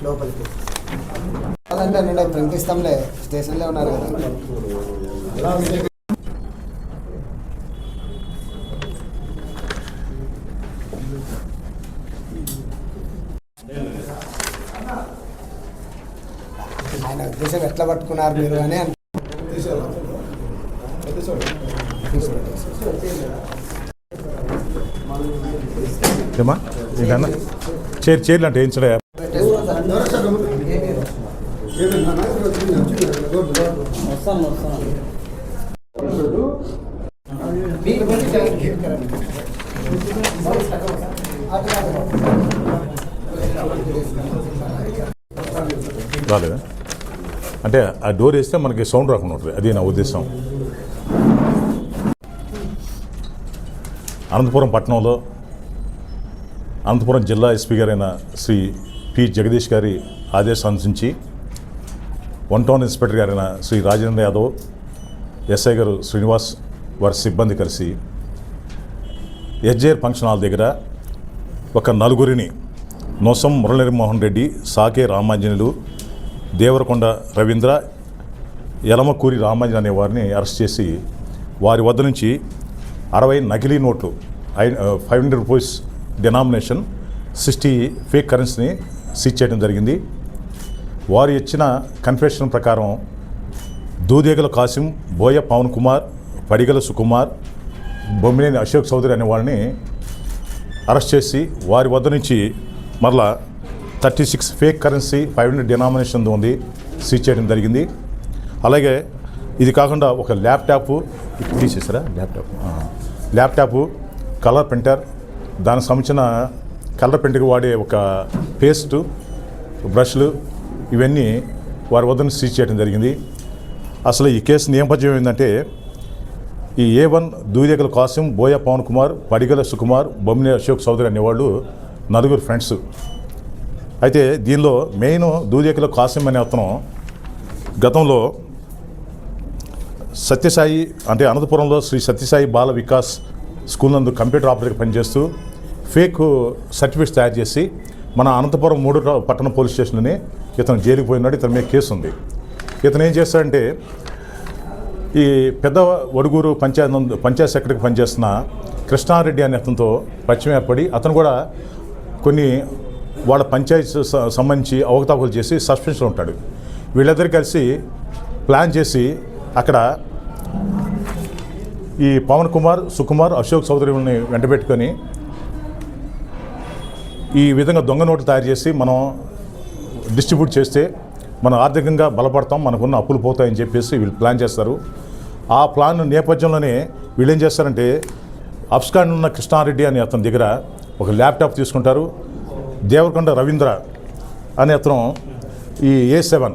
లోపలికి అదంటే నేను ప్రకటిస్తాంలే, స్టేషన్లో ఉన్నారు కదా. ఆయన ఉద్దేశం ఎట్లా పట్టుకున్నారు మీరు అని చైర్లు అంటే ఏం చూడ రాలేదా అంటే ఆ డోర్ వేస్తే మనకి సౌండ్ రాకుండా ఉంటుంది, అది నా ఉద్దేశం. అనంతపురం పట్టణంలో అనంతపురం జిల్లా ఎస్పీ గారైన శ్రీ పి జగదీష్ గారి ఆదేశానుసరించి 1 టౌన్ ఇన్స్పెక్టర్ గారైన శ్రీ రాజేంద్ర యాదవ్, ఎస్ఐ గారు శ్రీనివాస్ వారి సిబ్బంది కలిసి ఎస్జేఆర్ ఫంక్షన్ హాల్ దగ్గర ఒక నలుగురిని నొసం మురళీమోహన్ రెడ్డి, సాకే రామాంజనులు, దేవరకొండ రవీంద్ర, యలమకూరి రామాంజన్ అనే వారిని అరెస్ట్ చేసి వారి వద్ద నుంచి 60 నకిలీ నోట్లు, 500 రూపీస్ డినామినేషన్, 60 ఫేక్ కరెన్సీని సీజ్ చేయడం జరిగింది. వారు ఇచ్చిన కన్ఫెషన్ ప్రకారం దూదేగల కాసిం, బోయ పవన్ కుమార్, పడిగల సుకుమార్, బొమ్మినేని అశోక్ చౌదరి అనే వాళ్ళని అరెస్ట్ చేసి వారి వద్ద నుంచి మరలా 36 ఫేక్ కరెన్సీ 500 డినామినేషన్ ఉంది సీజ్ చేయడం జరిగింది. అలాగే ఇది కాకుండా ఒక ల్యాప్టాప్ తీసేసారా, ల్యాప్టాప్, కలర్ ప్రింటర్, దానికి సంబంధించిన కలర్ ప్రింట్కి వాడే ఒక పేస్టు, బ్రష్లు, ఇవన్నీ వారి వద్ద సీజ్ చేయడం జరిగింది. అసలు ఈ కేసు నేపథ్యం ఏంటంటే ఈ A1 దూదేగల కాసిం, బోయ పవన్ కుమార్, పడిగల సుకుమార్, బొమ్మినేని అశోక్ చౌదరి అనేవాళ్ళు నలుగురు ఫ్రెండ్స్. అయితే దీనిలో మెయిన్ దూదేగల కాసిం అనే అతను గతంలో సత్యసాయి అంటే అనంతపురంలో శ్రీ సత్యసాయి బాల వికాస్ స్కూల్ నందు కంప్యూటర్ ఆపరేటర్గా పనిచేస్తూ ఫేక్ సర్టిఫికేట్స్ తయారు చేసి మన అనంతపురం 3 పట్టణ పోలీస్ స్టేషన్లోనే ఇతను జైలుకి పోయినాడు. ఇతని మీద కేసు ఉంది. ఇతను ఏం చేస్తాడంటే ఈ పెద్ద వడుగూరు పంచాయత్ సెక్రటరీకి పనిచేస్తున్న కృష్ణారెడ్డి అనే అతనితో పరిచయం ఏర్పడి అతను కూడా కొన్ని వాళ్ళ పంచాయతీ సంబంధించి అవకతవకలు చేసి సస్పెన్షన్లో ఉంటాడు. వీళ్ళిద్దరు కలిసి ప్లాన్ చేసి అక్కడ ఈ పవన్ కుమార్, సుకుమార్, అశోక్ చౌదరిని వెంటబెట్టుకొని ఈ విధంగా దొంగ నోట్లు తయారు చేసి మనం డిస్ట్రిబ్యూట్ చేస్తే మనం ఆర్థికంగా బలపడతాం, మనకున్న అప్పులు పోతాయని చెప్పేసి వీళ్ళు ప్లాన్ చేస్తారు. ఆ ప్లాన్ నేపథ్యంలోనే వీళ్ళు ఏం చేస్తారంటే అబ్స్కాండ్ ఉన్న కృష్ణారెడ్డి అనే అతని దగ్గర ఒక ల్యాప్టాప్ తీసుకుంటారు. దేవరకొండ రవీంద్ర అనే అతను ఈ A7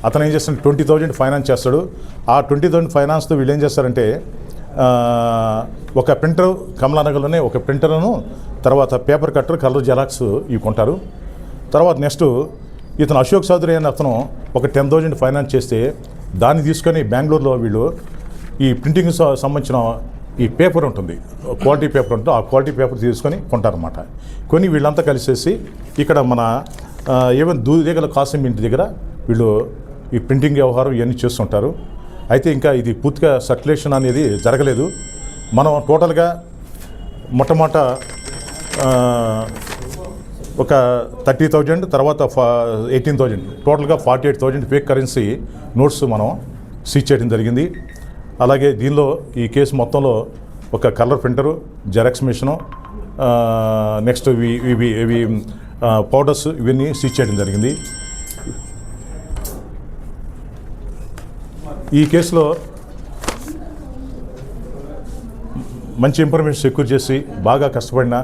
అతను ఏం చేస్తాడు 20,000 ఫైనాన్స్ చేస్తాడు. ఆ 20,000 ఫైనాన్స్తో వీళ్ళు ఏం చేస్తారంటే ఒక ప్రింటర్, కమలానగర్లోనే ఒక ప్రింటర్ను, తర్వాత పేపర్ కట్టర్, కలర్ జెరాక్స్ ఇవి కొంటారు. తర్వాత నెక్స్ట్ ఇతను అశోక్ చౌదరి అనే అతను ఒక 10,000 ఫైనాన్స్ చేస్తే దాన్ని తీసుకొని బెంగళూరులో వీళ్ళు ఈ ప్రింటింగ్ సంబంధించిన ఈ పేపర్ ఉంటుంది, క్వాలిటీ పేపర్ ఉంటుంది, ఆ క్వాలిటీ పేపర్ తీసుకొని కొంటారన్నమాట. కొని వీళ్ళంతా కలిసేసి ఇక్కడ మన ఈవెన్ దూదేగల కాసిం ఇంటి దగ్గర వీళ్ళు ఈ ప్రింటింగ్ వ్యవహారం ఇవన్నీ చేస్తుంటారు. అయితే ఇంకా ఇది పూర్తిగా సర్క్యులేషన్ అనేది జరగలేదు. మనం టోటల్గా మొట్టమొదట ఒక 30,000, తర్వాత 18,000, టోటల్గా 48,000 ఫేక్ కరెన్సీ నోట్స్ మనం సీజ్ చేయడం జరిగింది. అలాగే దీనిలో ఈ కేసు మొత్తంలో ఒక colour printer, xerox machine, next ఇవి పౌడర్స్ ఇవన్నీ సీజ్ చేయడం జరిగింది. ఈ కేసులో మంచి ఇన్ఫర్మేషన్ సెక్యూర్ చేసి బాగా కష్టపడిన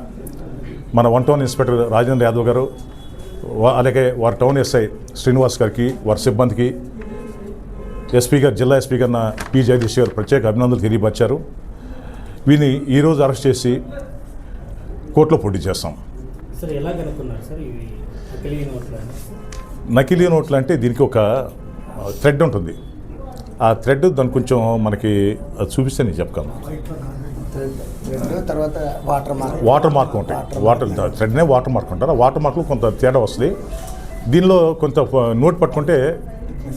మన 1 టౌన్ ఇన్స్పెక్టర్ రాజేంద్ర యాదవ్ గారు, అలాగే వారి టౌన్ ఎస్ఐ శ్రీనివాస్ గారికి, వారి సిబ్బందికి ఎస్పీ గారు, జిల్లా ఎస్పీ గారిన పి జగదీష్ గారు ప్రత్యేక అభినందనలు తెలియపరిచారు. వీని ఈరోజు అరెస్ట్ చేసి కోర్టులో పోటీ చేస్తాం. నకిలీ నోట్లు అంటే దీనికి ఒక థ్రెడ్ ఉంటుంది. ఆ థ్రెడ్ దాన్ని కొంచెం మనకి అది చూపిస్తే నేను చెప్పగలను. థ్రెడ్ తర్వాత వాటర్ మార్క్ ఉంటాయి. థ్రెడ్నే వాటర్ మార్క్ అంటారు. ఆ వాటర్ మార్క్లో కొంత తేడా వస్తుంది. దీనిలో కొంత నోట్ పట్టుకుంటే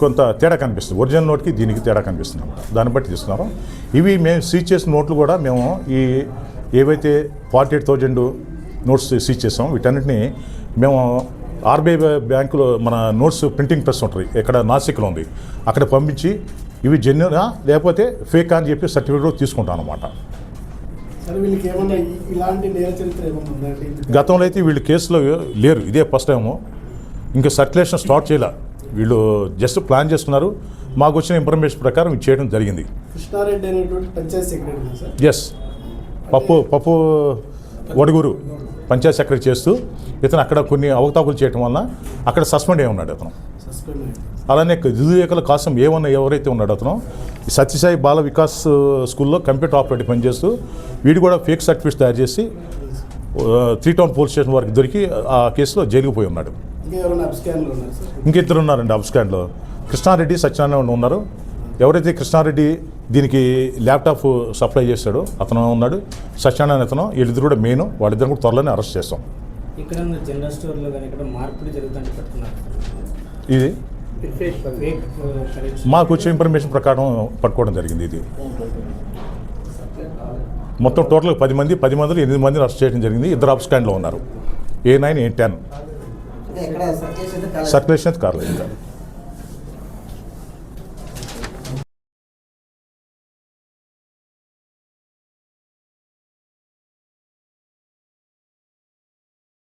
కొంత తేడా కనిపిస్తుంది. ఒరిజినల్ నోట్కి దీనికి తేడా కనిపిస్తుంది అన్నమాట. దాన్ని బట్టి తీసుకున్నాము. ఇవి మేము సీజ్ చేసిన నోట్లు కూడా మేము ఈ ఏవైతే 48,000 నోట్స్ సీజ్ చేసాం వీటన్నిటిని మేము ఆర్బీఐ బ్యాంకులో మన నోట్స్ ప్రింటింగ్ ప్రెస్ ఉంటుంది, ఇక్కడ నాసిక్లో ఉంది, అక్కడ పంపించి ఇవి జెన్యునా లేకపోతే ఫేక్ అని చెప్పి సర్టిఫికేట్ తీసుకుంటాం అన్నమాట. గతంలో అయితే వీళ్ళు కేసులో లేరు, ఇదే ఫస్ట్ టైము. ఇంకా సర్క్యులేషన్ స్టార్ట్ చేయలే, వీళ్ళు జస్ట్ ప్లాన్ చేసుకున్నారు. మాకు వచ్చిన ఇన్ఫర్మేషన్ ప్రకారం ఇది చేయడం జరిగింది. కృష్ణారెడ్డి అనేటువంటి పంచాయత్ సెక్రటరీ సార్. ఎస్, పప్పు వడుగురు పంచాయత్ సెక్రటరీ చేస్తూ ఇతను అక్కడ కొన్ని అవకతవకలు చేయడం వలన అక్కడ సస్పెండ్ అయి ఉన్నాడు అతను. అలానే దిదువేకల కాసం ఎవరైతే ఉన్నాడో అతను సత్యసాయి బాల వికాస్ స్కూల్లో కంప్యూటర్ ఆపరేటర్ పనిచేస్తూ వీడు కూడా ఫేక్ సర్టిఫికేట్స్ తయారు చేసి 3 టౌన్ పోలీస్ స్టేషన్ వారికి దొరికి ఆ కేసులో జైలుకు పోయి ఉన్నాడు. ఇంకిద్దరు ఉన్నారండి అబ్స్కాండ్లో. కృష్ణారెడ్డి, సత్యనారాయణ ఉన్నారు. ఎవరైతే కృష్ణారెడ్డి దీనికి ల్యాప్టాప్ సప్లై చేశాడో అతను ఉన్నాడు, సత్యనారాయణ అతను, వీళ్ళిద్దరు కూడా మెయిన్. వాళ్ళిద్దరు కూడా త్వరలోనే అరెస్ట్ చేస్తాం. ఇక్కడ జనరల్ స్టోర్లో కానీ ఇక్కడ మార్పిడి జరుగుతుంటే పెట్టుకున్నారు. ఇది మాకు వచ్చే ఇన్ఫర్మేషన్ ప్రకారం పట్టుకోవడం జరిగింది. ఇది మొత్తం టోటల్ 10 మందిలో 8 మందిని అరెస్ట్ చేయడం జరిగింది. 2 అబ్స్కాండ్లో ఉన్నారు, A9, A10. సర్క్యులేషన్ కాలేదు ఇంకా.